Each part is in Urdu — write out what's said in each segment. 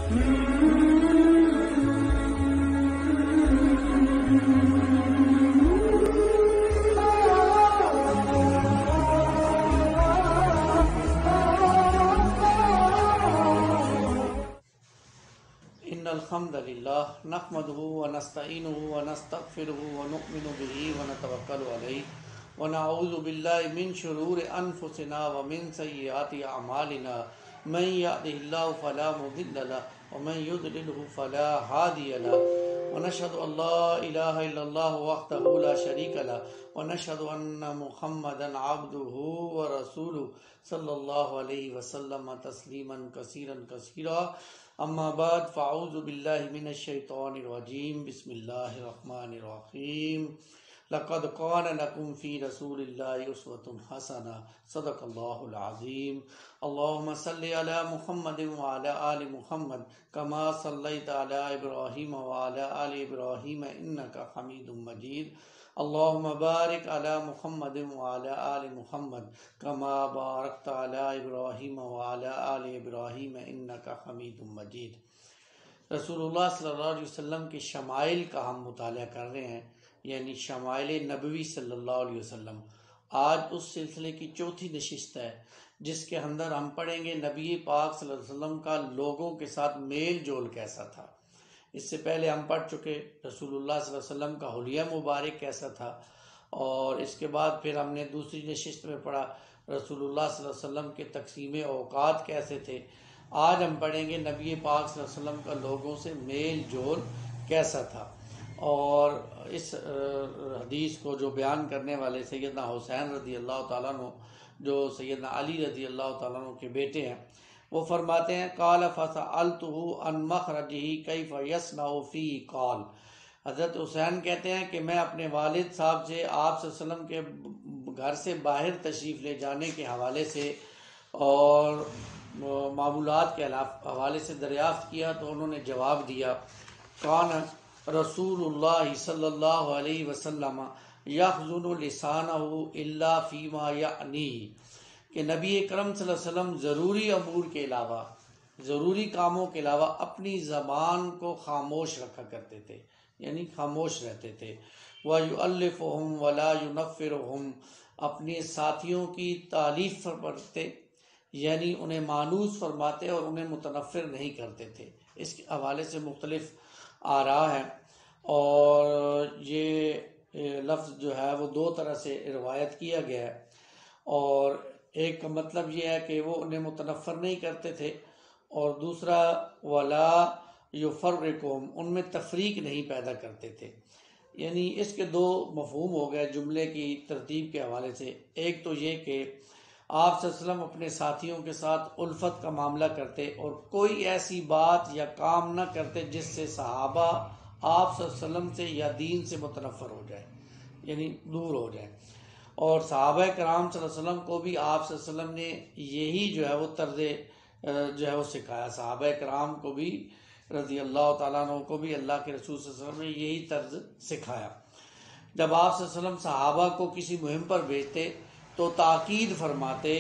الحمد للہ نحمده ونستعینه ونستغفره ونؤمن به ونتوکل علیہ ونعوذ باللہ من شرور انفسنا ومن سیئات اعمالنا من یهده اللہ فلا مضل له ومن یضلل فلا هادی له ونشهد ان لا الہ الا اللہ وحدہ لا شریک له ونشهد ان محمدا عبده ورسوله صلی اللہ علیہ وسلم تسلیما کثیرا کثیرا اما بعد فاعوذ باللہ من الشیطان الرجیم بسم اللہ الرحمن الرحیم لقد كان لكم في رسول الله اسوة حسنة صدق اللہ العظیم اللهم صل على محمد وعلى آل محمد كما صليت على ابراہیم وعلى آل ابراہیم انك حمید مجید اللهم بارک علی محمد وعلى آل محمد كما بارکت علی ابراہیم وعلى آل ابراہیم انك حمید مجید۔ رسول اللہ صلی اللہ علیہ وسلم کے شمائل کا ہم مطالعہ کر رہے ہیں، یعنی شمائل نبوی صلی اللہ علیہ وسلم۔ آج اس سلسلے کی چوتھی نشست ہے جس کے اندر ہم پڑھیں گے نبی پاک صلی اللہ علیہ وسلم کا لوگوں کے ساتھ میل جول کیسا تھا۔ اس سے پہلے ہم پڑھ چکے رسول اللہ صلی اللہ علیہ وسلم کا حلیہ مبارک کیسا تھا، اور اس کے بعد پھر ہم نے دوسری نشست میں پڑھا رسول اللہ صلی اللہ علیہ وسلم کے تقسیم اوقات کیسے تھے۔ آج ہم پڑھیں گے نبی پاک صلی اللہ علیہ وسلم کا لوگوں سے میل جول کیسا تھا، اور اس حدیث کو جو بیان کرنے والے سیدنا حسین رضی اللہ تعالیٰ عنہ جو سیدنا علی رضی اللہ تعالیٰ عنہ کے بیٹے ہیں، وہ فرماتے ہیں قال فسألته عن مخرجه كيف يصنع فيه قال۔ حضرت حسین کہتے ہیں کہ میں اپنے والد صاحب سے آپ صلی اللہ علیہ وسلم کے گھر سے باہر تشریف لے جانے کے حوالے سے اور معمولات کے حوالے سے دریافت کیا تو انہوں نے جواب دیا کان رسول اللہ صلی اللہ علیہ وسلم یخزن لسانہ الا فیما یعنیہ، کہ نبی اکرم صلی اللہ علیہ وسلم ضروری امور کے علاوہ، ضروری کاموں کے علاوہ اپنی زبان کو خاموش رکھا کرتے تھے، یعنی خاموش رہتے تھے۔ وَيُؤَلِّفُهُمْ وَلَا يُنَفِّرُهُمْ، اپنے ساتھیوں کی تعریف فرماتے، یعنی انہیں مانوس فرماتے اور انہیں متنفر نہیں کرتے تھے۔ اس کے حوالے سے مختلف آراء ہیں، اور یہ لفظ جو ہے وہ دو طرح سے روایت کیا گیا ہے، اور ایک کا مطلب یہ ہے کہ وہ انہیں متنفر نہیں کرتے تھے، اور دوسرا ولا یفرقہم، ان میں تفریق نہیں پیدا کرتے تھے۔ یعنی اس کے دو مفہوم ہو گئے جملے کی ترتیب کے حوالے سے۔ ایک تو یہ کہ آپ صلی اللہ علیہ وسلم اپنے ساتھیوں کے ساتھ الفت کا معاملہ کرتے اور کوئی ایسی بات یا کام نہ کرتے جس سے صحابہ آپ صلی اللہ علیہ وسلم سے یا دین سے متنفر ہو جائے، یعنی دور ہو جائے۔ اور صحابہ کرام صلی اللہ علیہ وسلم کو بھی آپ صلی اللہ علیہ وسلم نے یہی جو ہے وہ طرز جو ہے وہ سکھایا۔ صحابہ کرام کو بھی رضی اللہ تعالیٰ عنہ کو بھی اللہ کے رسول صلی اللہ علیہ وسلم نے یہی طرز سکھایا۔ جب آپ صلی اللہ علیہ وسلم صحابہ کو کسی مہم پر بھیجتے تو تاکید فرماتے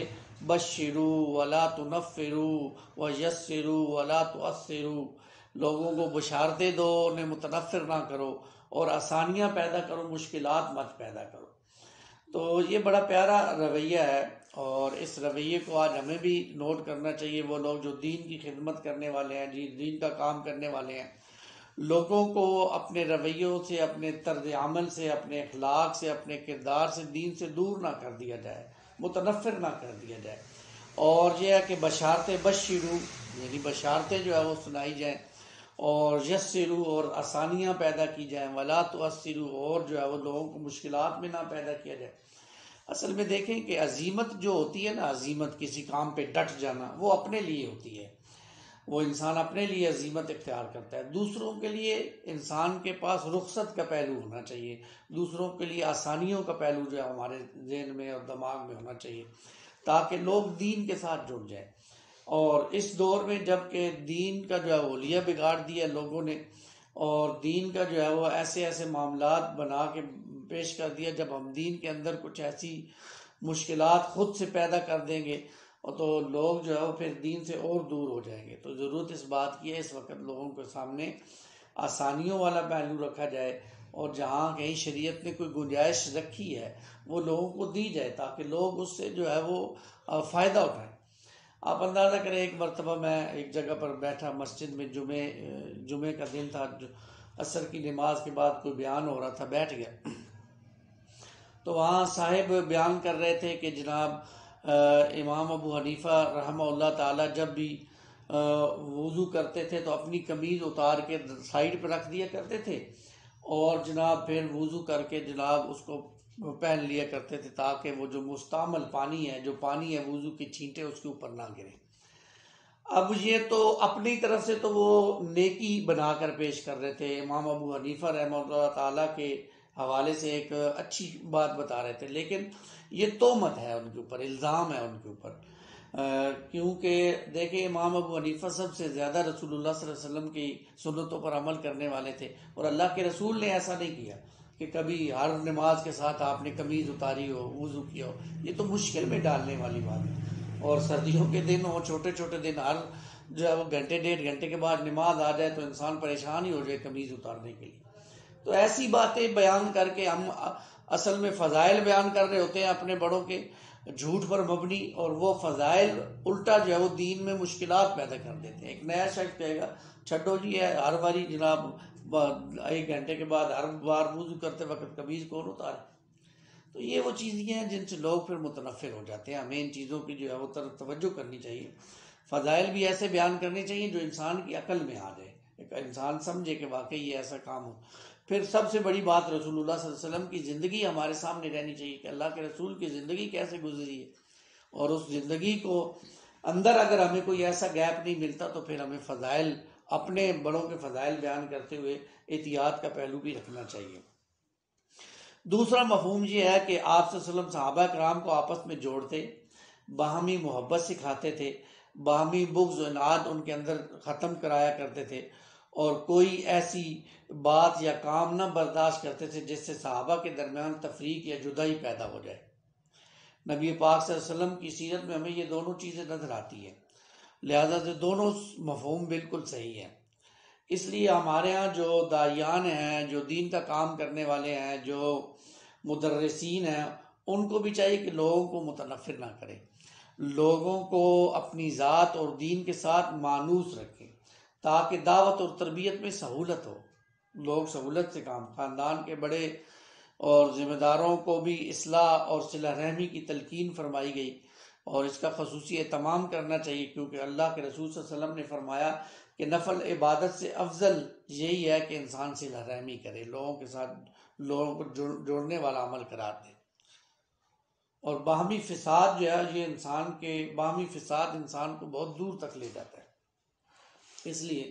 بشروا ولا تنفروا ویسروا ولا تعسروا، لوگوں کو بشارتیں دو، انہیں متنفر نہ کرو، اور آسانیاں پیدا کرو، مشکلات مت پیدا کرو۔ تو یہ بڑا پیارا رویہ ہے، اور اس رویے کو آج ہمیں بھی نوٹ کرنا چاہیے۔ وہ لوگ جو دین کی خدمت کرنے والے ہیں، دین کا کام کرنے والے ہیں، لوگوں کو اپنے رویوں سے، اپنے طرز عمل سے، اپنے اخلاق سے، اپنے کردار سے دین سے دور نہ کر دیا جائے، متنفر نہ کر دیا جائے۔ اور یہ ہے کہ بشارتیں بشرو، یعنی بشارتیں جو ہے وہ سنائی جائیں، اور یسرو، اور آسانیاں پیدا کی جائیں، ولا تعسروا، اور جو ہے وہ لوگوں کو مشکلات میں نہ پیدا کیا جائے۔ اصل میں دیکھیں کہ عزیمت جو ہوتی ہے نا، عزیمت کسی کام پہ ڈٹ جانا، وہ اپنے لیے ہوتی ہے، وہ انسان اپنے لیے عزیمت اختیار کرتا ہے۔ دوسروں کے لیے انسان کے پاس رخصت کا پہلو ہونا چاہیے، دوسروں کے لیے آسانیوں کا پہلو جو ہے ہمارے ذہن میں اور دماغ میں ہونا چاہیے، تاکہ لوگ دین کے ساتھ جڑ جائیں۔ اور اس دور میں جب کہ دین کا جو ہے وہ حلیہ بگاڑ دیا لوگوں نے، اور دین کا جو ہے وہ ایسے ایسے معاملات بنا کے پیش کر دیا، جب ہم دین کے اندر کچھ ایسی مشکلات خود سے پیدا کر دیں گے اور تو لوگ جو ہے وہ پھر دین سے اور دور ہو جائیں گے. تو ضرورت اس بات کی ہے اس وقت لوگوں کے سامنے آسانیوں والا پہلو رکھا جائے، اور جہاں کہیں شریعت نے کوئی گنجائش رکھی ہے وہ لوگوں کو دی جائے تاکہ لوگ اس سے جو ہے وہ فائدہ اٹھائیں. آپ اندازہ کریں، ایک مرتبہ میں ایک جگہ پر بیٹھا مسجد میں، جمعے کا دن تھا، عصر کی نماز کے بعد کوئی بیان ہو رہا تھا، بیٹھ گیا. تو وہاں صاحب بیان کر رہے تھے کہ جناب امام ابو حنیفہ رحمہ اللہ تعالی جب بھی وضو کرتے تھے تو اپنی قمیض اتار کے سائیڈ پہ رکھ دیا کرتے تھے، اور جناب پھر وضو کر کے جناب اس کو پہن لیا کرتے تھے تاکہ وہ جو مستعمل پانی ہے، جو پانی ہے وضو کی چھینٹیں اس کے اوپر نہ گریں. اب یہ تو اپنی طرف سے تو وہ نیکی بنا کر پیش کر رہے تھے، امام ابو حنیفہ رحمہ اللہ تعالیٰ کے حوالے سے ایک اچھی بات بتا رہے تھے، لیکن یہ تہمت ہے ان کے اوپر، الزام ہے ان کے اوپر. کیونکہ دیکھیں امام ابو حنیفہ سب سے زیادہ رسول اللہ صلی اللہ علیہ وسلم کی سنتوں پر عمل کرنے والے تھے، اور اللہ کے رسول نے ایسا نہیں کیا کہ کبھی ہر نماز کے ساتھ آپ نے قمیض اتاری ہو، وضو کیا ہو. یہ تو مشکل میں ڈالنے والی بات ہے. اور سردیوں کے دن ہو، چھوٹے چھوٹے دن، ہر جب گھنٹے ڈیڑھ گھنٹے کے بعد نماز آ جائے تو انسان پریشان ہی ہو جائے قمیض اتارنے کے لیے. تو ایسی باتیں بیان کر کے ہم اصل میں فضائل بیان کر رہے ہوتے ہیں اپنے بڑوں کے، جھوٹ پر مبنی، اور وہ فضائل الٹا جو ہے وہ دین میں مشکلات پیدا کر دیتے ہیں. ایک نیا شخص کہے گا چھڈو جی ہے ہر باری جناب ایک گھنٹے کے بعد ہر بار وضو کرتے وقت قمیض کون اتارے. تو یہ وہ چیزیں ہیں جن سے لوگ پھر متنفر ہو جاتے ہیں. ہمیں ان چیزوں کی جو ہے وہ طرف توجہ کرنی چاہیے. فضائل بھی ایسے بیان کرنے چاہیے جو انسان کی عقل میں آ جائے، ایک انسان سمجھے کہ واقعی یہ ایسا کام ہو. پھر سب سے بڑی بات رسول اللہ صلی اللہ علیہ وسلم کی زندگی ہمارے سامنے رہنی چاہیے کہ اللہ کے رسول کی زندگی کیسے گزری ہے، اور اس زندگی کو اندر اگر ہمیں کوئی ایسا گیپ نہیں ملتا تو پھر ہمیں فضائل، اپنے بڑوں کے فضائل بیان کرتے ہوئے احتیاط کا پہلو بھی رکھنا چاہیے. دوسرا مفہوم یہ ہے کہ آپ صلی اللہ علیہ وسلم صحابہ کرام کو آپس میں جوڑتے، باہمی محبت سکھاتے تھے، باہمی بغض و عناد ان کے اندر ختم کرایا کرتے تھے، اور کوئی ایسی بات یا کام نہ برداشت کرتے تھے جس سے صحابہ کے درمیان تفریق یا جدائی پیدا ہو جائے. نبی پاک صلی اللہ علیہ وسلم کی سیرت میں ہمیں یہ دونوں چیزیں نظر آتی ہیں، لہذا سے دونوں مفہوم بالکل صحیح ہیں. اس لیے ہمارے ہاں جو داعیان ہیں، جو دین کا کام کرنے والے ہیں، جو مدرسین ہیں، ان کو بھی چاہیے کہ لوگوں کو متنفر نہ کریں، لوگوں کو اپنی ذات اور دین کے ساتھ مانوس رکھیں تاکہ دعوت اور تربیت میں سہولت ہو، لوگ سہولت سے کام. خاندان کے بڑے اور ذمہ داروں کو بھی اصلاح اور صلہ رحمی کی تلقین فرمائی گئی، اور اس کا خصوصی اہتمام کرنا چاہیے، کیونکہ اللہ کے رسول صلی اللہ علیہ وسلم نے فرمایا کہ نفل عبادت سے افضل یہی ہے کہ انسان صلہ رحمی کرے، لوگوں کے ساتھ لوگوں کو جوڑنے والا عمل قرار دے. اور باہمی فساد جو ہے یہ باہمی فساد انسان کو بہت دور تک لے جاتا ہے. اس لیے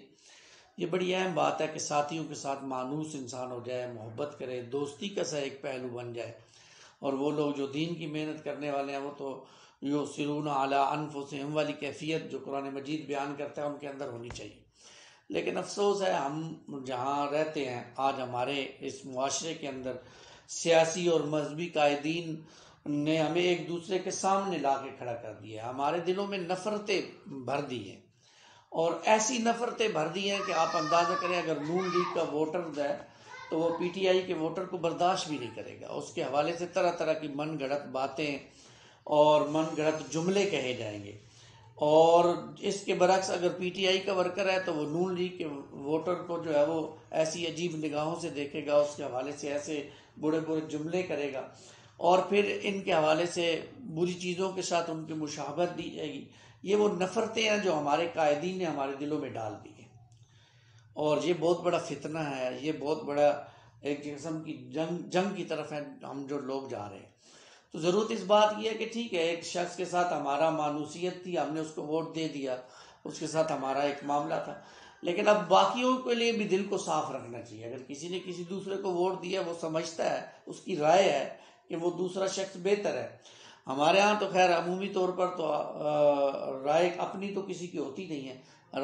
یہ بڑی اہم بات ہے کہ ساتھیوں کے ساتھ مانوس انسان ہو جائے، محبت کرے، دوستی کا سا ایک پہلو بن جائے. اور وہ لوگ جو دین کی محنت کرنے والے ہیں وہ تو یؤثرون علی انفسہم والی کیفیت جو قرآن مجید بیان کرتا ہے ان کے اندر ہونی چاہیے. لیکن افسوس ہے ہم جہاں رہتے ہیں آج ہمارے اس معاشرے کے اندر سیاسی اور مذہبی قائدین نے ہمیں ایک دوسرے کے سامنے لا کے کھڑا کر دیا ہے، ہمارے دلوں میں نفرتیں بھر دی ہیں، اور ایسی نفرتیں بھر دی ہیں کہ آپ اندازہ کریں اگر نون لیگ کا ووٹر ہے تو وہ پی ٹی آئی کے ووٹر کو برداشت بھی نہیں کرے گا. اس کے حوالے سے طرح طرح کی من گھڑت باتیں اور من گھڑت جملے کہے جائیں گے. اور اس کے برعکس اگر پی ٹی آئی کا ورکر ہے تو وہ نون لیگ کے ووٹر کو جو ہے وہ ایسی عجیب نگاہوں سے دیکھے گا، اس کے حوالے سے ایسے برے برے جملے کرے گا، اور پھر ان کے حوالے سے بری چیزوں کے ساتھ ان کی مشابہت دی جائے گی. یہ وہ نفرتیں ہیں جو ہمارے قائدین نے ہمارے دلوں میں ڈال دی ہیں، اور یہ بہت بڑا فتنہ ہے، یہ بہت بڑا ایک قسم کی جنگ کی طرف ہے ہم جو لوگ جا رہے ہیں. تو ضرورت اس بات کی ہے کہ ٹھیک ہے ایک شخص کے ساتھ ہمارا مانوسیت تھی، ہم نے اس کو ووٹ دے دیا، اس کے ساتھ ہمارا ایک معاملہ تھا، لیکن اب باقیوں کے لیے بھی دل کو صاف رکھنا چاہیے. اگر کسی نے کسی دوسرے کو ووٹ دیا، وہ سمجھتا ہے، اس کی رائے ہے کہ وہ دوسرا شخص بہتر ہے. ہمارے ہاں تو خیر عمومی طور پر تو رائے اپنی تو کسی کی ہوتی نہیں ہے،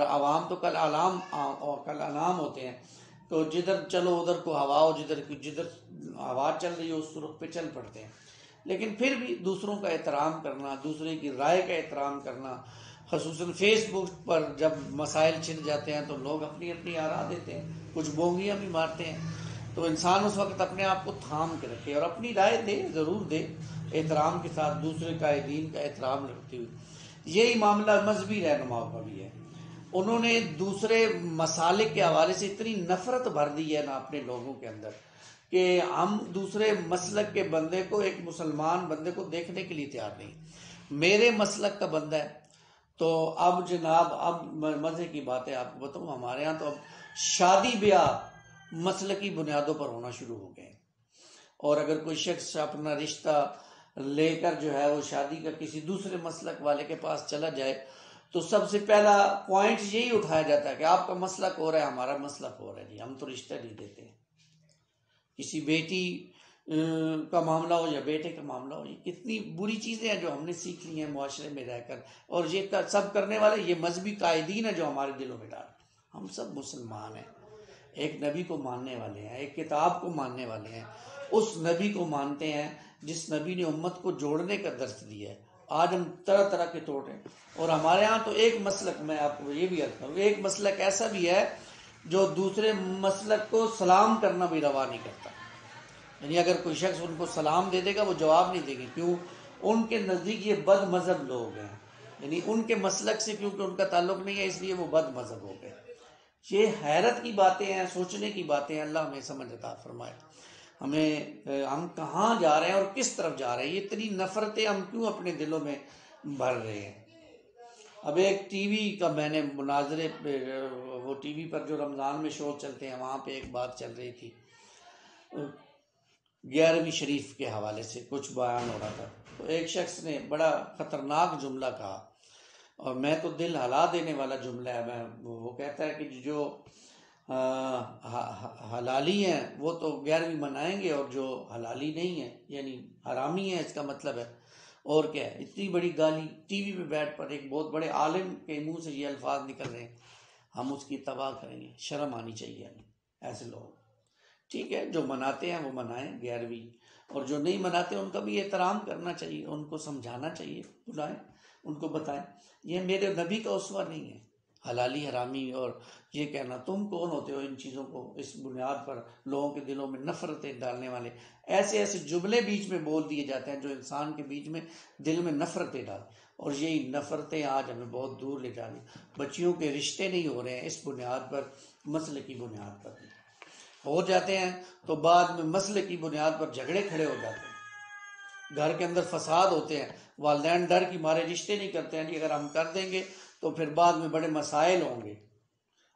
عوام تو کل انعام ہوتے ہیں، تو جدھر چلو ادھر کو ہوا ہو، جدھر ہوا چل رہی ہو اس رخ پہ چل پڑتے ہیں. لیکن پھر بھی دوسروں کا احترام کرنا، دوسرے کی رائے کا احترام کرنا، خصوصاً فیس بک پر جب مسائل چھڑ جاتے ہیں تو لوگ اپنی اپنی آراء دیتے ہیں، کچھ بونگیاں بھی مارتے ہیں، تو انسان اس وقت اپنے آپ کو تھام کے رکھے اور اپنی رائے دے، ضرور دے، احترام کے ساتھ، دوسرے کا دین کا احترام رکھتے ہوئے۔ یہی معاملہ مذہبی رہنماؤں کا بھی ہے۔ انہوں نے دوسرے مسالک کے حوالے سے اتنی نفرت بھر دی ہے نا اپنے لوگوں کے اندر کہ ہم دوسرے مسلک کے بندے کو، ایک مسلمان بندے کو دیکھنے کے لیے تیار نہیں۔ میرے مسلک کا بندہ ہے تو اب جناب، اب مزے کی بات ہے آپ کو بتاؤں، ہمارے ہاں تو اب شادی بیاہ مسلکی بنیادوں پر ہونا شروع ہو گئے ہیں، اور اگر کوئی شخص اپنا رشتہ لے کر جو ہے وہ شادی کا کسی دوسرے مسلک والے کے پاس چلا جائے تو سب سے پہلا پوائنٹ یہی اٹھایا جاتا ہے کہ آپ کا مسلک ہو رہا ہے، ہمارا مسلک ہو رہا ہے، جی ہم تو رشتہ نہیں دیتے ہیں۔ کسی بیٹی کا معاملہ ہو یا بیٹے کا معاملہ ہو، یہ کتنی بری چیزیں ہیں جو ہم نے سیکھ لی ہیں معاشرے میں رہ کر، اور یہ سب کرنے والے یہ مذہبی قائدین ہیں جو ہمارے دلوں میں ڈال۔ ہم سب مسلمان ہیں، ایک نبی کو ماننے والے ہیں، ایک کتاب کو ماننے والے ہیں، اس نبی کو مانتے ہیں جس نبی نے امت کو جوڑنے کا درس دیا ہے۔ آج ہم طرح طرح کے توڑ ہیں، اور ہمارے ہاں تو ایک مسلک، میں آپ کو یہ بھی عرض کروں، ایک مسلک ایسا بھی ہے جو دوسرے مسلک کو سلام کرنا بھی روا نہیں کرتا، یعنی اگر کوئی شخص ان کو سلام دے دے گا وہ جواب نہیں دے گی، کیوں؟ ان کے نزدیک یہ بد مذہب لوگ ہیں، یعنی ان کے مسلک سے کیونکہ ان کا تعلق نہیں ہے اس لیے وہ بد مذہب ہو گئے۔ یہ حیرت کی باتیں ہیں، سوچنے کی باتیں ہیں۔ اللہ ہمیں سمجھ عطا فرمائے، ہم کہاں جا رہے ہیں اور کس طرف جا رہے ہیں، یہ اتنی نفرتیں ہم کیوں اپنے دلوں میں بھر رہے ہیں۔ اب ایک ٹی وی کا میں نے مناظرے پہ، وہ ٹی وی پر جو رمضان میں شو چلتے ہیں وہاں پہ ایک بات چل رہی تھی، 11ویں شریف کے حوالے سے کچھ بیان ہو رہا تھا، تو ایک شخص نے بڑا خطرناک جملہ کہا، اور میں تو دل ہلا دینے والا جملہ ہے۔ وہ کہتا ہے کہ جو حلالی ہیں وہ تو 11ویں منائیں گے، اور جو حلالی نہیں ہیں یعنی حرامی ہیں، اس کا مطلب ہے۔ اور کیا ہے، اتنی بڑی گالی ٹی وی پہ بیٹھ پر ایک بہت بڑے عالم کے منہ سے یہ الفاظ نکل رہے ہیں، ہم اس کی تباہ کریں گے۔ شرم آنی چاہیے ہمیں ایسے لوگ۔ ٹھیک ہے، جو مناتے ہیں وہ منائیں 11ویں، اور جو نہیں مناتے ان کا بھی احترام کرنا چاہیے، ان کو سمجھانا چاہیے، بلائیں ان کو بتائیں یہ میرے نبی کا اسوہ نہیں ہے۔ حلالی حرامی اور یہ کہنا، تم کون ہوتے ہو ان چیزوں کو اس بنیاد پر لوگوں کے دلوں میں نفرتیں ڈالنے والے؟ ایسے ایسے جملے بیچ میں بول دیے جاتے ہیں جو انسان کے بیچ میں دل میں نفرتیں ڈال، اور یہی نفرتیں آج ہمیں بہت دور لے جا رہی۔ بچیوں کے رشتے نہیں ہو رہے ہیں اس بنیاد پر، مسئلے کی بنیاد پر ہو جاتے ہیں، تو بعد میں مسئلے کی بنیاد پر جھگڑے کھڑے ہو جاتے ہیں، گھر کے اندر فساد ہوتے ہیں، والدین ڈر کی مارے رشتے نہیں کرتے ہیں، اگر ہم کر دیں گے تو پھر بعد میں بڑے مسائل ہوں گے۔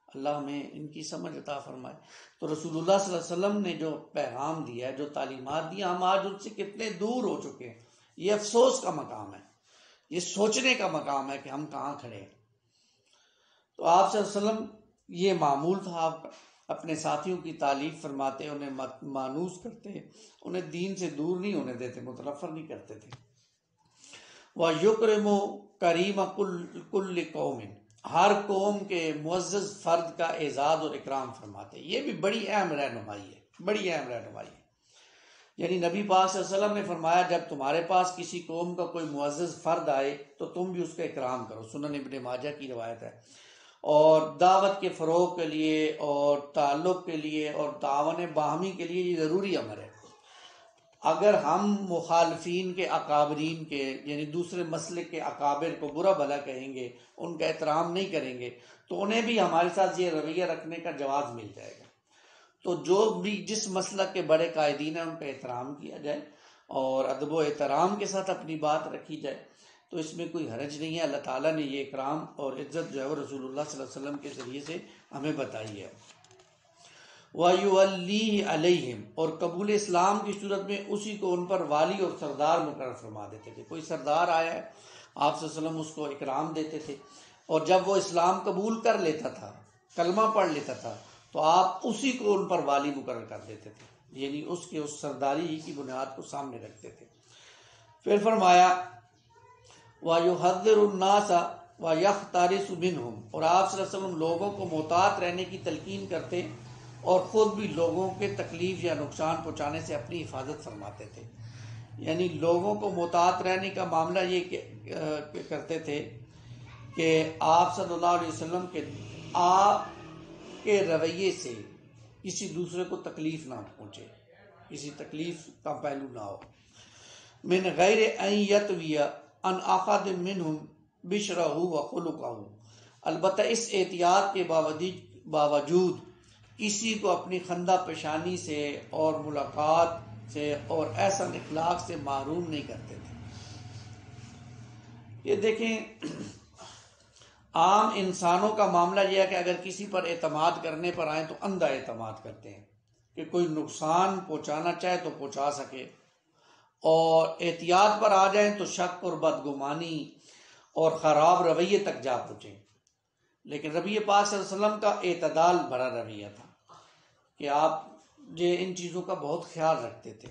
اللہ ہمیں ان کی سمجھ عطا فرمائے۔ تو رسول اللہ صلی اللہ علیہ وسلم نے جو پیغام دیا ہے، جو تعلیمات دی، ہم آج ان سے کتنے دور ہو چکے ہیں۔ یہ افسوس کا مقام ہے، یہ سوچنے کا مقام ہے کہ ہم کہاں کھڑے ہیں۔ تو آپ صلی اللہ علیہ وسلم یہ معمول تھا، آپ اپنے ساتھیوں کی تعریف فرماتے، انہیں مانوس کرتے، انہیں دین سے دور نہیں ہونے دیتے، متنفر نہیں کرتے تھے۔ وَيُكْرِمُ كَرِيمَ كُلِّ قَوْمٍ، ہر قوم کے معزز فرد کا اعزاز اور اکرام فرماتے۔ یہ بھی بڑی اہم رہنمائی ہے، بڑی اہم رہنمائی ہے۔ یعنی نبی پاک صلی اللہ علیہ وسلم نے فرمایا جب تمہارے پاس کسی قوم کا کوئی معزز فرد آئے تو تم بھی اس کا اکرام کرو۔ سنن ابن ماجہ کی روایت ہے۔ اور دعوت کے فروغ کے لیے اور تعلق کے لیے اور تعاون باہمی کے لیے یہ ضروری امر ہے۔ اگر ہم مخالفین کے اکابرین کے، یعنی دوسرے مسلک کے اکابر کو برا بھلا کہیں گے، ان کا احترام نہیں کریں گے، تو انہیں بھی ہمارے ساتھ یہ رویہ رکھنے کا جواز مل جائے گا۔ تو جو بھی جس مسلک کے بڑے قائدین ہیں ان کا احترام کیا جائے اور ادب و احترام کے ساتھ اپنی بات رکھی جائے، تو اس میں کوئی حرج نہیں ہے۔ اللہ تعالیٰ نے یہ اکرام اور عزت جو ہے وہ رسول اللہ صلی اللہ علیہ وسلم کے ذریعے سے ہمیں بتائی ہے۔ وَيُوَلِّيهِ عَلَيْهِمْ، اور قبول اسلام کی صورت میں اسی کو ان پر والی اور سردار مقرر فرما دیتے تھے۔ کوئی سردار آیا ہے، آپ صلی اللہ علیہ وسلم اس کو اکرام دیتے تھے، اور جب وہ اسلام قبول کر لیتا تھا، کلمہ پڑھ لیتا تھا، تو آپ اسی کو ان پر والی مقرر کر دیتے تھے، یعنی اس کے اس سرداری ہی کی بنیاد کو سامنے رکھتے تھے۔ پھر فرمایا وَيُحَذِّرُ النَّاسَ وَيَخْتَرِسُ مِنْهُمْ، اور آپ صلی اللہ علیہ وسلم لوگوں کو محتاط رہنے کی تلقین کرتے اور خود بھی لوگوں کے تکلیف یا نقصان پہنچانے سے اپنی حفاظت فرماتے تھے۔ یعنی لوگوں کو محتاط رہنے کا معاملہ یہ کرتے تھے کہ آپ صلی اللہ علیہ وسلم کے آپ کے رویے سے کسی دوسرے کو تکلیف نہ پہنچے، کسی تکلیف کا پہلو نہ ہو۔ من غیر ان یتوی ان احد منہم بشرہ و خلقہ، البتہ اس احتیاط کے باوجود کسی کو اپنی خندہ پیشانی سے اور ملاقات سے اور احسن اخلاق سے محروم نہیں کرتے تھے۔ یہ دیکھیں عام انسانوں کا معاملہ یہ ہے کہ اگر کسی پر اعتماد کرنے پر آئیں تو اندھا اعتماد کرتے ہیں کہ کوئی نقصان پہنچانا چاہے تو پہنچا سکے، اور احتیاط پر آ جائیں تو شک اور بدگمانی اور خراب رویے تک جا پہنچیں۔ لیکن نبی پاک صلی اللہ علیہ وسلم کا اعتدال بھرا رویہ تھا کہ آپ یہ ان چیزوں کا بہت خیال رکھتے تھے۔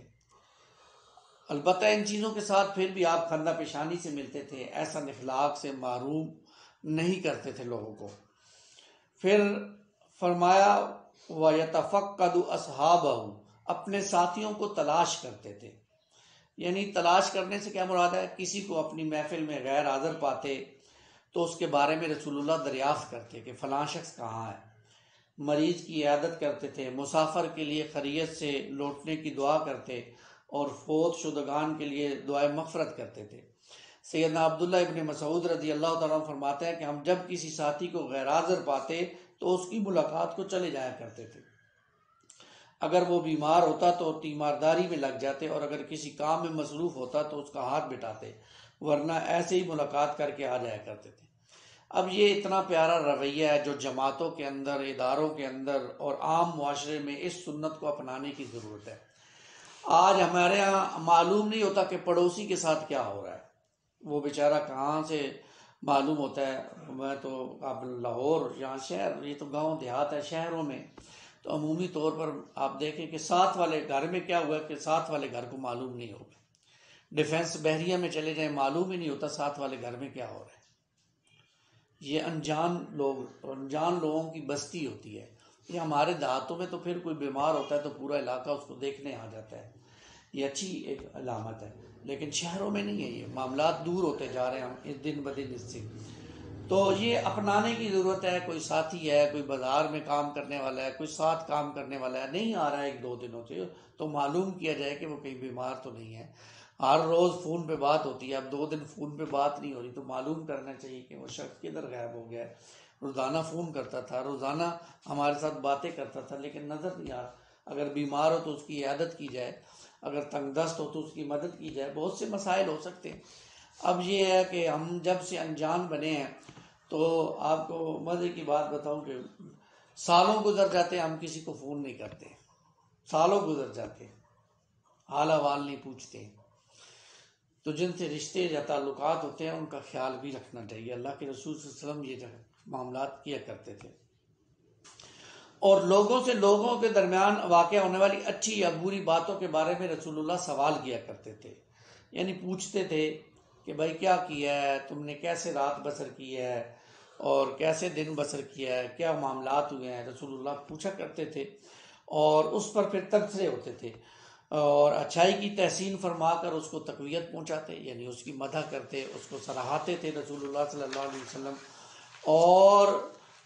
البتہ ان چیزوں کے ساتھ پھر بھی آپ خندہ پیشانی سے ملتے تھے، احسن اخلاق سے محروم نہیں کرتے تھے لوگوں کو۔ پھر فرمایا وَيَتَفَقَّدُ أَصْحَابَهُ، اپنے ساتھیوں کو تلاش کرتے تھے۔ یعنی تلاش کرنے سے کیا مراد ہے؟ کسی کو اپنی محفل میں غیر حاضر پاتے تو اس کے بارے میں رسول اللہ دریافت کرتے کہ فلاں شخص کہاں ہے، مریض کی عیادت کرتے تھے، مسافر کے لیے خیریت سے لوٹنے کی دعا کرتے اور فوت شدگان کے لیے دعائے مغفرت کرتے تھے۔ سیدنا عبداللہ ابن مسعود رضی اللہ تعالیٰ عنہ فرماتے ہیں کہ ہم جب کسی ساتھی کو غیر حاضر پاتے تو اس کی ملاقات کو چلے جایا کرتے تھے۔ اگر وہ بیمار ہوتا تو تیمارداری میں لگ جاتے، اور اگر کسی کام میں مصروف ہوتا تو اس کا ہاتھ بٹاتے، ورنہ ایسے ہی ملاقات کر کے آ جایا کرتے تھے۔ اب یہ اتنا پیارا رویہ ہے جو جماعتوں کے اندر، اداروں کے اندر اور عام معاشرے میں اس سنت کو اپنانے کی ضرورت ہے۔ آج ہمارے ہاں معلوم نہیں ہوتا کہ پڑوسی کے ساتھ کیا ہو رہا ہے، وہ بیچارہ کہاں سے معلوم ہوتا ہے۔ میں تو اب لاہور یہاں شہر، یہ تو گاؤں دیہات ہے، شہروں میں تو عمومی طور پر آپ دیکھیں کہ ساتھ والے گھر میں کیا ہوا کہ ساتھ والے گھر کو معلوم نہیں ہوگا۔ ڈیفنس بحریہ میں چلے جائیں، معلوم ہی نہیں ہوتا ساتھ والے گھر میں کیا ہو رہا ہے۔ یہ انجان لوگوں کی بستی ہوتی ہے۔ یہ ہمارے دیہاتوں میں تو پھر کوئی بیمار ہوتا ہے تو پورا علاقہ اس کو دیکھنے آ جاتا ہے، یہ اچھی ایک علامت ہے۔ لیکن شہروں میں نہیں ہے، یہ معاملات دور ہوتے جا رہے ہیں ہم دن بدن اس سے۔ تو یہ اپنانے کی ضرورت ہے۔ کوئی ساتھی ہے، کوئی بازار میں کام کرنے والا ہے، کوئی ساتھ کام کرنے والا ہے، نہیں آ رہا ہے ایک دو دنوں سے، تو معلوم کیا جائے کہ وہ کہیں بیمار تو نہیں ہے۔ ہر روز فون پہ بات ہوتی ہے، اب 2 دن فون پہ بات نہیں ہو رہی تو معلوم کرنا چاہیے کہ وہ شخص کدھر غائب ہو گیا ہے۔ روزانہ فون کرتا تھا، روزانہ ہمارے ساتھ باتیں کرتا تھا، لیکن نظر نہیں آ رہا۔ اگر بیمار ہو تو اس کی عیادت کی جائے، اگر تنگ دست ہو تو اس کی مدد کی جائے۔ بہت سے مسائل ہو سکتے ہیں۔ اب یہ ہے کہ ہم جب سے انجان بنے ہیں تو آپ کو مزے کی بات بتاؤں کہ سالوں گزر جاتے ہیں ہم کسی کو فون نہیں کرتے، سالوں گزر جاتے ہیں، حال احوال نہیں پوچھتے۔ تو جن سے رشتے یا تعلقات ہوتے ہیں ان کا خیال بھی رکھنا چاہیے۔ اللہ کے رسول صلی اللہ علیہ وسلم یہ معاملات کیا کرتے تھے، اور لوگوں سے لوگوں کے درمیان واقع ہونے والی اچھی یا بری باتوں کے بارے میں رسول اللہ سوال کیا کرتے تھے۔ یعنی پوچھتے تھے کہ بھائی کیا کیا ہے تم نے، کیسے رات بسر کی ہے اور کیسے دن بسر کیا ہے، کیا معاملات ہوئے ہیں، رسول اللہ پوچھا کرتے تھے، اور اس پر پھر تبصرے ہوتے تھے، اور اچھائی کی تحسین فرما کر اس کو تقویت پہنچاتے، یعنی اس کی مدح کرتے، اس کو سراہتے تھے رسول اللہ صلی اللہ علیہ وسلم، اور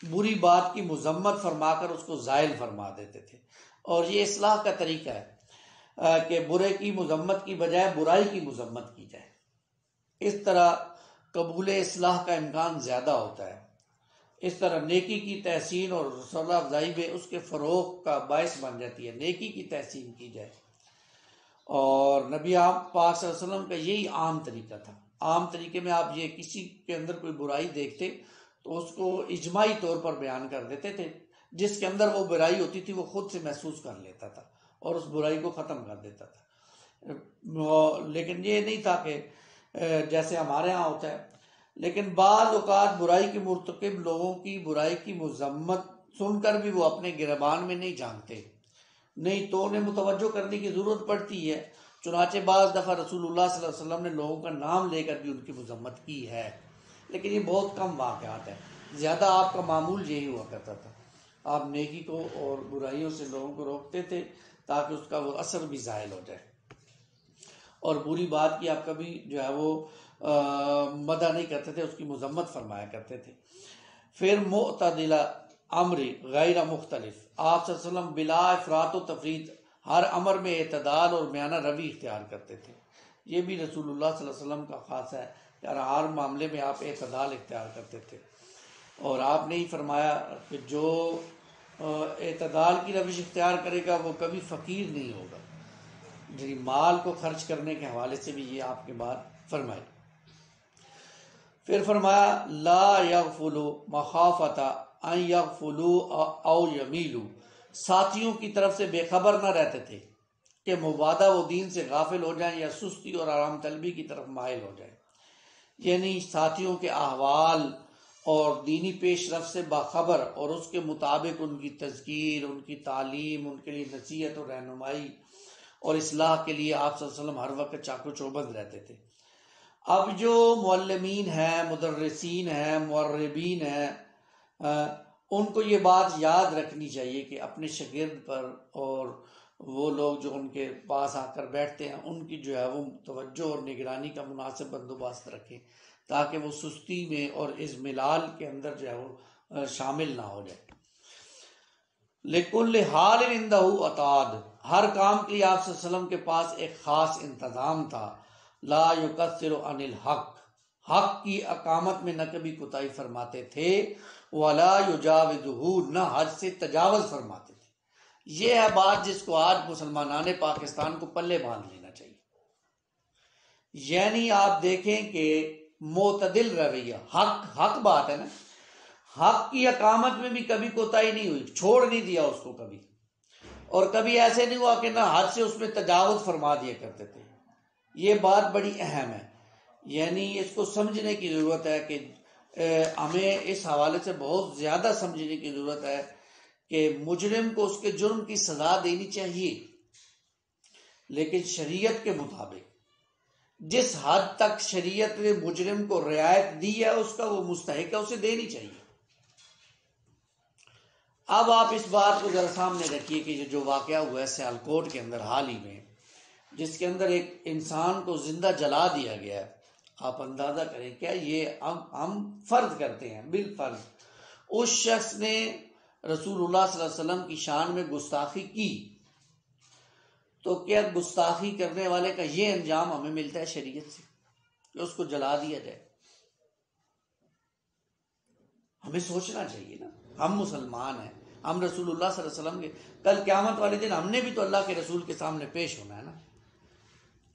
بری بات کی مذمت فرما کر اس کو زائل فرما دیتے تھے۔ اور یہ اصلاح کا طریقہ ہے کہ برے کی مذمت کی بجائے برائی کی مذمت کی جائے، اس طرح قبول اصلاح کا امکان زیادہ ہوتا ہے۔ اس طرح نیکی کی تحسین اور حوصلہ افزائی میں اس کے فروغ کا باعث بن جاتی ہے، نیکی کی تحسین کی جائے۔ اور نبی پاک صلی اللہ علیہ وسلم کا یہی عام طریقہ تھا۔ عام طریقے میں آپ یہ کسی کے اندر کوئی برائی دیکھتے تو اس کو اجماعی طور پر بیان کر دیتے تھے، جس کے اندر وہ برائی ہوتی تھی وہ خود سے محسوس کر لیتا تھا اور اس برائی کو ختم کر دیتا تھا۔ لیکن یہ نہیں تھا کہ جیسے ہمارے ہاں ہوتا ہے، لیکن بعض اوقات برائی کے مرتکب لوگوں کی برائی کی مذمت سن کر بھی وہ اپنے گریبان میں نہیں جھانکتے، نہیں تو انہیں متوجہ کرنے کی ضرورت پڑتی ہے۔ چنانچہ بعض دفعہ رسول اللہ صلی اللہ علیہ وسلم نے لوگوں کا نام لے کر بھی ان کی مذمت کی ہے، لیکن یہ بہت کم واقعات ہیں۔ زیادہ آپ کا معمول یہی ہوا کرتا تھا، آپ نیکی کو اور برائیوں سے لوگوں کو روکتے تھے تاکہ اس کا وہ اثر بھی زائل ہو جائے۔ اور بری بات کی آپ کبھی جو ہے وہ مدح نہیں کرتے تھے، اس کی مذمت فرمایا کرتے تھے۔ پھر معتدل امر غیر مختلف، آپ صلی اللہ علیہ وسلم بلا افراط و تفریط ہر امر میں اعتدال اور میانہ روی اختیار کرتے تھے۔ یہ بھی رسول اللہ صلی اللہ علیہ وسلم کا خاص ہے کہ ہر معاملے میں آپ اعتدال اختیار کرتے تھے، اور آپ نے ہی فرمایا کہ جو اعتدال کی روش اختیار کرے گا وہ کبھی فقیر نہیں ہوگا۔ یعنی مال کو خرچ کرنے کے حوالے سے بھی یہ آپ کے بات فرمائی۔ پھر فرمایا لا یغفلوا مخافۃ ان یغفلوا او یمیلوا، ساتھیوں کی طرف سے بے خبر نہ رہتے تھے کہ مبادہ وہ دین سے غافل ہو جائیں یا سستی اور آرام طلبی کی طرف مائل ہو جائیں۔ یعنی ساتھیوں کے احوال اور دینی پیش رفت سے باخبر اور اس کے مطابق ان کی تذکیر، ان کی تعلیم، ان کے لیے نصیحت اور رہنمائی اور اصلاح کے لیے آپ صلی اللہ علیہ وسلم ہر وقت چاقو چوبند رہتے تھے۔ اب جو معلمین ہیں، مدرسین ہیں، معربین ہیں، ان کو یہ بات یاد رکھنی چاہیے کہ اپنے شاگرد پر اور وہ لوگ جو ان کے پاس آ کر بیٹھتے ہیں ان کی جو ہے وہ توجہ اور نگرانی کا مناسب بندوبست رکھیں تاکہ وہ سستی میں اور اضملال کے اندر جو ہے وہ شامل نہ ہو جائے۔ لِكُلِّ حال عِندَهُ عطاد، ہر کام کے لیے آپ صلی اللہ علیہ وسلم کے پاس ایک خاص انتظام تھا۔ لا یکثر عن الحق، حق کی اقامت میں نہ کبھی کوتاہی فرماتے تھے، ولا یجاوزہ، نہ حد سے تجاوز فرماتے تھے۔ یہ ہے بات جس کو آج مسلمانان پاکستان کو پلے باندھ لینا چاہیے۔ یعنی آپ دیکھیں کہ معتدل رویہ، حق بات ہے نا، حق کی اقامت میں بھی کبھی کوتاہی نہیں ہوئی، چھوڑ نہیں دیا اس کو کبھی، اور کبھی ایسے نہیں ہوا کہ نہ حد سے اس میں تجاوز فرما دیا کرتے تھے۔ یہ بات بڑی اہم ہے، یعنی اس کو سمجھنے کی ضرورت ہے کہ ہمیں اس حوالے سے بہت زیادہ سمجھنے کی ضرورت ہے کہ مجرم کو اس کے جرم کی سزا دینی چاہیے، لیکن شریعت کے مطابق جس حد تک شریعت نے مجرم کو رعایت دی ہے اس کا وہ مستحق ہے، اسے دینی چاہیے۔ اب آپ اس بات کو ذرا سامنے رکھیے کہ جو واقعہ ہوا ہے سیالکوٹ کے اندر حال ہی میں، جس کے اندر ایک انسان کو زندہ جلا دیا گیا ہے، آپ اندازہ کریں کیا یہ ہم فرض کرتے ہیں بالفرض اس شخص نے رسول اللہ صلی اللہ علیہ وسلم کی شان میں گستاخی کی، تو کیا گستاخی کرنے والے کا یہ انجام ہمیں ملتا ہے شریعت سے کہ اس کو جلا دیا جائے؟ ہمیں سوچنا چاہیے نا، ہم مسلمان ہیں، ہم رسول اللہ صلی اللہ علیہ وسلم کے، کل قیامت والے دن ہم نے بھی تو اللہ کے رسول کے سامنے پیش ہونا ہے نا،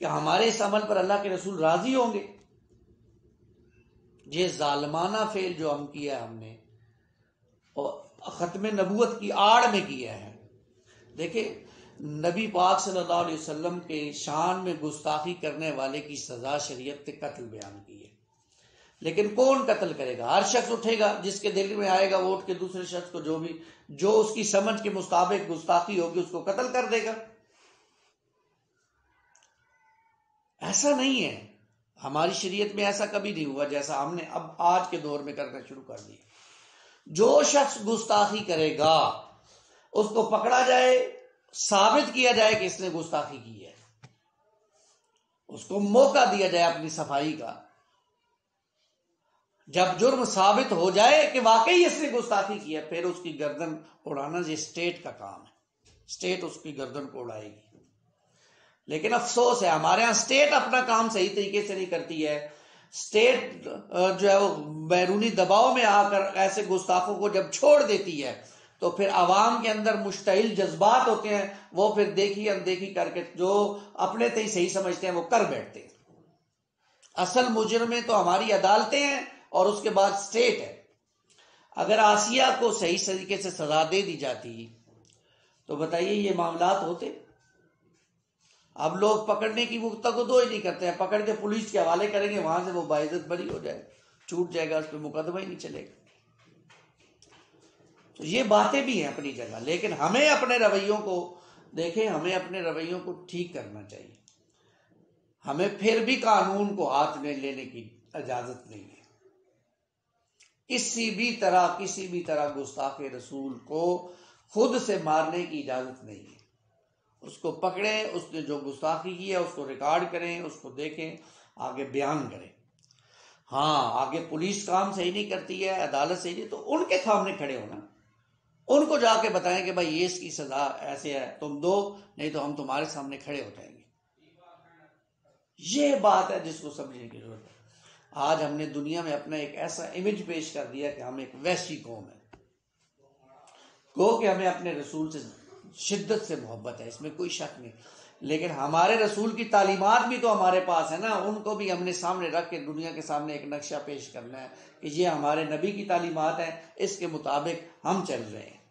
کہ ہمارے اس عمل پر اللہ کے رسول راضی ہوں گے؟ یہ ظالمانہ فعل جو ہم کیا ہم نے اور ختم نبوت کی آڑ میں کیا ہے۔ دیکھیں نبی پاک صلی اللہ علیہ وسلم کے شان میں گستاخی کرنے والے کی سزا شریعت نے قتل بیان کی ہے، لیکن کون قتل کرے گا؟ ہر شخص اٹھے گا، جس کے دل میں آئے گا وہ اٹھ کے دوسرے شخص کو جو اس کی سمجھ کے مطابق گستاخی ہوگی اس کو قتل کر دے گا۔ ایسا نہیں ہے، ہماری شریعت میں ایسا کبھی نہیں ہوا جیسا ہم نے اب آج کے دور میں کرنا شروع کر دیا۔ جو شخص گستاخی کرے گا اس کو پکڑا جائے، ثابت کیا جائے کہ اس نے گستاخی کی ہے، اس کو موقع دیا جائے اپنی صفائی کا۔ جب جرم ثابت ہو جائے کہ واقعی اس نے گستاخی کی ہے، پھر اس کی گردن اڑانا یہ اسٹیٹ کا کام ہے، اسٹیٹ اس کی گردن کو اڑائے گی۔ لیکن افسوس ہے ہمارے ہاں اسٹیٹ اپنا کام صحیح طریقے سے نہیں کرتی ہے۔ اسٹیٹ جو ہے وہ بیرونی دباؤ میں آ کر ایسے گستاخوں کو جب چھوڑ دیتی ہے تو پھر عوام کے اندر مشتعل جذبات ہوتے ہیں، وہ پھر دیکھی اندیکھی کر کے جو اپنے تے ہی صحیح سمجھتے ہیں وہ کر بیٹھتے ہیں۔ اصل مجرمیں تو ہماری عدالتیں ہیں اور اس کے بعد اسٹیٹ ہے۔ اگر آسیہ کو صحیح طریقے سے سزا دے دی جاتی تو بتائیے یہ معاملات ہوتے؟ اب لوگ پکڑنے کی گفتگو ہی نہیں کرتے ہیں، پکڑ کے پولیس کے حوالے کریں گے، وہاں سے وہ باعزت بری ہو جائے، چھوٹ جائے گا، اس پہ مقدمہ ہی نہیں چلے گا۔ تو یہ باتیں بھی ہیں اپنی جگہ، لیکن ہمیں اپنے رویوں کو دیکھیں، ہمیں اپنے رویوں کو ٹھیک کرنا چاہیے۔ ہمیں پھر بھی قانون کو ہاتھ میں لینے کی اجازت نہیں ہے، کسی بھی طرح گستاخ رسول کو خود سے مارنے کی اجازت نہیں ہے۔ اس کو پکڑیں، اس نے جو گستاخی کی ہے اس کو ریکارڈ کریں، اس کو دیکھیں، آگے بیان کریں۔ ہاں آگے پولیس کام صحیح نہیں کرتی ہے، عدالت صحیح نہیں، تو ان کے سامنے کھڑے ہونا، ان کو جا کے بتائیں کہ بھائی یہ اس کی سزا ایسے ہے، تم دو، نہیں تو ہم تمہارے سامنے کھڑے ہو جائیں گے۔ یہ بات ہے جس کو سمجھنے کی ضرورت ہے۔ آج ہم نے دنیا میں اپنا ایک ایسا امیج پیش کر دیا کہ ہم ایک وحشی قوم ہے، گو کہ ہمیں اپنے رسول سے شدت سے محبت ہے، اس میں کوئی شک نہیں، لیکن ہمارے رسول کی تعلیمات بھی تو ہمارے پاس ہے نا، ان کو بھی ہم نے سامنے رکھ کے دنیا کے سامنے ایک نقشہ پیش کرنا ہے کہ یہ ہمارے نبی کی تعلیمات ہیں، اس کے مطابق ہم چل رہے ہیں۔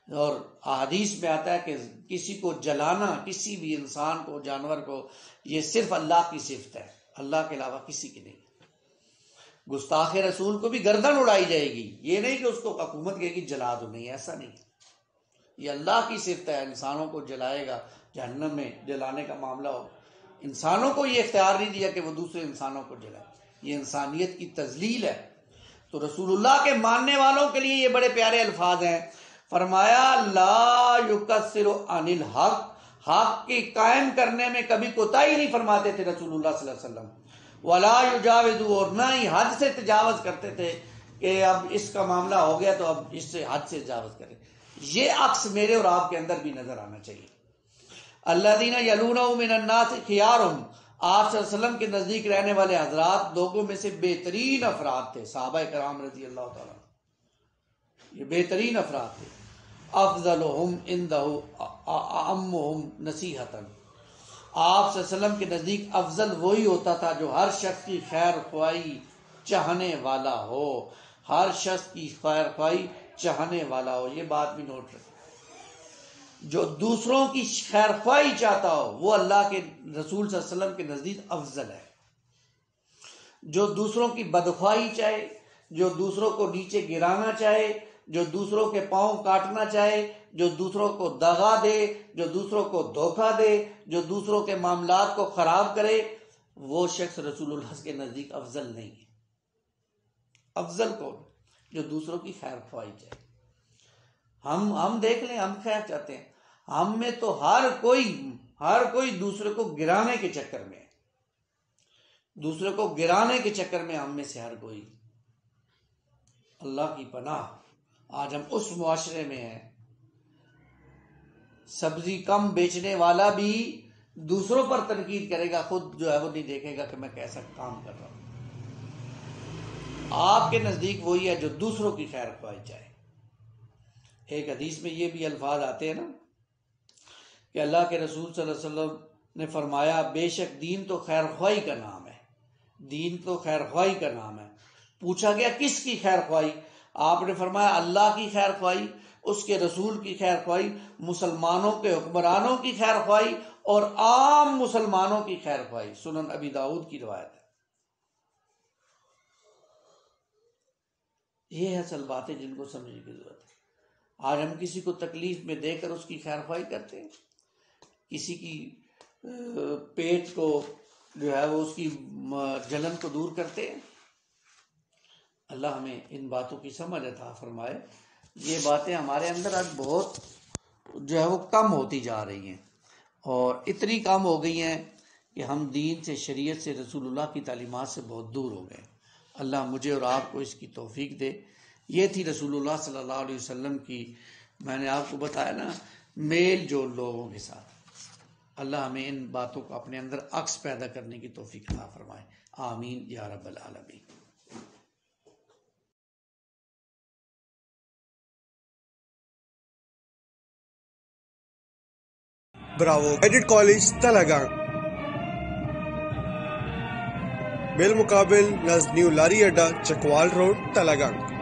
اور احادیث میں آتا ہے کہ کسی کو جلانا، کسی بھی انسان کو، جانور کو، یہ صرف اللہ کی صفت ہے، اللہ کے علاوہ کسی کی نہیں۔ گستاخ رسول کو بھی گردن اڑائی جائے گی، یہ نہیں کہ اس کو حکومت کہے گی جلا دو، نہیں، ایسا نہیں، یہ اللہ کی صفت ہے، انسانوں کو جلائے گا، جہنم میں جلانے کا معاملہ ہو۔ انسانوں کو یہ اختیار نہیں دیا کہ وہ دوسرے انسانوں کو جلائے، یہ انسانیت کی تذلیل ہے۔ تو رسول اللہ کے ماننے والوں کے لیے یہ بڑے پیارے الفاظ ہیں، فرمایا لا یکسر عن الحق، حق کی قائم کرنے میں کبھی کوتاہی نہیں فرماتے تھے رسول اللہ صلی اللہ علیہ وسلم، ولا یجاوز، اور نہ ہی حد سے تجاوز کرتے تھے کہ اب اس کا معاملہ ہو گیا تو اب اس سے حد سے تجاوز کریں۔ یہ عکس میرے اور آپ کے اندر بھی نظر آنا چاہیے۔ الذین یلونہ من الناس خیارہم، آپ صلی اللہ علیہ وسلم کے نزدیک رہنے والے حضرات لوگوں میں سے بہترین افراد تھے، صحابہ کرام رضی اللہ تعالیٰ، یہ بہترین افراد تھے۔ افضلہم عندہ اعمہم نصیحۃ، آپ صلی اللہ علیہ وسلم کے نزدیک افضل وہی ہوتا تھا جو ہر شخص کی خیر خواہی چاہنے والا ہو، ہر شخص کی خیر خواہی چاہنے والا ہو۔ یہ بات بھی نوٹ رکھیں، جو دوسروں کی خیر خواہی چاہتا ہو وہ اللہ کے رسول صلی اللہ علیہ وسلم کے نزدیک افضل ہے۔ جو دوسروں کی بدخواہی چاہے، جو دوسروں کو نیچے گرانا چاہے، جو دوسروں کے پاؤں کاٹنا چاہے، جو دوسروں کو دغا دے، جو دوسروں کو دھوکہ دے، جو دوسروں کے معاملات کو خراب کرے، وہ شخص رسول اللہ کے نزدیک افضل نہیں ہے۔ افضل کون؟ جو دوسروں کی خیر خواہی چاہے۔ ہم دیکھ لیں، ہم خیر چاہتے ہیں، ہم میں تو ہر کوئی دوسرے کو گرانے کے چکر میں، دوسرے کو گرانے کے چکر میں ہم میں سے ہر کوئی۔ اللہ کی پناہ، آج ہم اس معاشرے میں ہیں، سبزی کم بیچنے والا بھی دوسروں پر تنقید کرے گا، خود جو ہے وہ نہیں دیکھے گا کہ میں کیسا کام کر رہا ہوں۔ آپ کے نزدیک وہی ہے جو دوسروں کی خیر خواہی چاہے۔ ایک حدیث میں یہ بھی الفاظ آتے ہیں نا کہ اللہ کے رسول صلی اللہ علیہ وسلم نے فرمایا بے شک دین تو خیر خواہی کا نام ہے، دین تو خیر خواہی کا نام ہے۔ پوچھا گیا کس کی خیر خواہی؟ آپ نے فرمایا اللہ کی خیر خواہی، اس کے رسول کی خیر خواہی، مسلمانوں کے حکمرانوں کی خیر خواہی اور عام مسلمانوں کی خیر خواہی۔ سنن ابی داؤد کی روایت ہے۔ یہ اصل باتیں جن کو سمجھنے کی ضرورت ہے۔ آج ہم کسی کو تکلیف میں دے کر اس کی خیر خواہی کرتے ہیں، کسی کی پیٹ کو جو ہے وہ اس کی جلن کو دور کرتے ہیں۔ اللہ ہمیں ان باتوں کی سمجھ عطا فرمائے۔ یہ باتیں ہمارے اندر آج بہت جو ہے وہ کم ہوتی جا رہی ہیں، اور اتنی کم ہو گئی ہیں کہ ہم دین سے، شریعت سے، رسول اللہ کی تعلیمات سے بہت دور ہو گئے۔ اللہ مجھے اور آپ کو اس کی توفیق دے۔ یہ تھی رسول اللہ صلی اللہ علیہ وسلم کی، میں نے آپ کو بتایا نا، میل جول لوگوں کے ساتھ۔ اللہ ہمیں ان باتوں کو اپنے اندر عکس پیدا کرنے کی توفیق عطا فرمائے، آمین یا رب العالمین۔ براوو ایڈٹ کالج تلگنگ، بالمقابل نزد نیو لاری اڈا، چکوال روڈ، تلگنگ۔